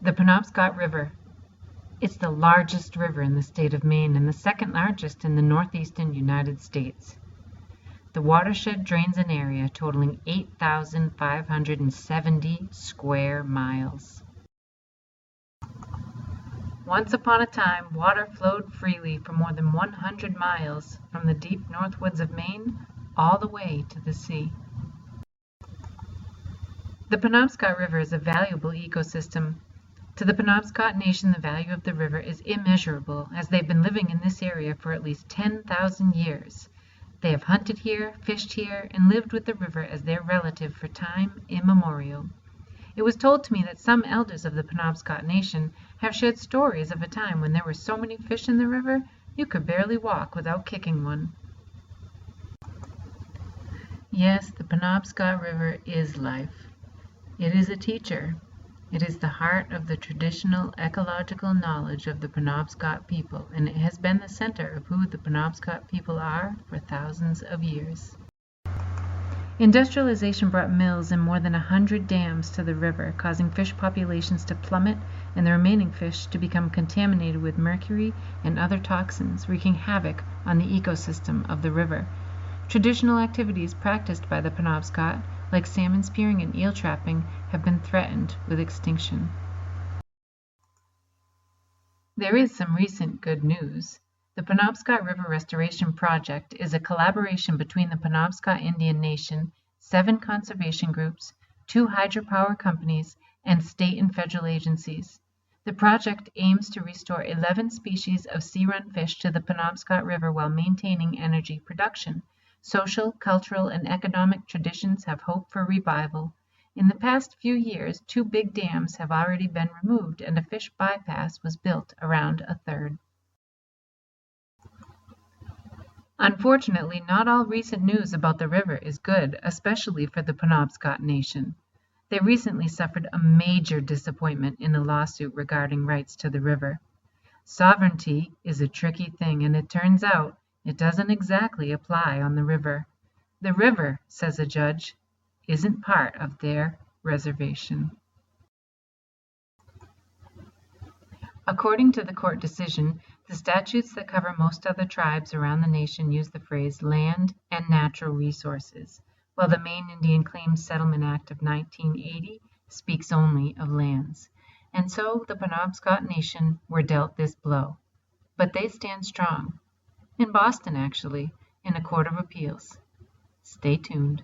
The Penobscot River. It's the largest river in the state of Maine and the second largest in the northeastern United States. The watershed drains an area totaling 8,570 square miles. Once upon a time, water flowed freely for more than 100 miles from the deep northwoods of Maine all the way to the sea. The Penobscot River is a valuable ecosystem. To the Penobscot Nation, the value of the river is immeasurable, as they've been living in this area for at least 10,000 years. They have hunted here, fished here, and lived with the river as their relative for time immemorial. It was told to me that some elders of the Penobscot Nation have shared stories of a time when there were so many fish in the river you could barely walk without kicking one. Yes, the Penobscot River is life. It is a teacher. It is the heart of the traditional ecological knowledge of the Penobscot people, and it has been the center of who the Penobscot people are for thousands of years. Industrialization brought mills and more than 100 dams to the river, causing fish populations to plummet and the remaining fish to become contaminated with mercury and other toxins, wreaking havoc on the ecosystem of the river. Traditional activities practiced by the Penobscot, like salmon spearing and eel trapping, have been threatened with extinction. There is some recent good news. The Penobscot River Restoration Project is a collaboration between the Penobscot Indian Nation, 7 conservation groups, 2 hydropower companies, and state and federal agencies. The project aims to restore 11 species of sea-run fish to the Penobscot River while maintaining energy production. Social, cultural, and economic traditions have hope for revival. In the past few years, 2 big dams have already been removed and a fish bypass was built around a third. Unfortunately, not all recent news about the river is good, especially for the Penobscot Nation. They recently suffered a major disappointment in a lawsuit regarding rights to the river. Sovereignty is a tricky thing, and it turns out it doesn't exactly apply on the river. The river, says a judge, isn't part of their reservation. According to the court decision, the statutes that cover most other tribes around the nation use the phrase land and natural resources, while the Maine Indian Claims Settlement Act of 1980 speaks only of lands. And so the Penobscot Nation were dealt this blow. But they stand strong. In Boston, actually, in a court of appeals. Stay tuned.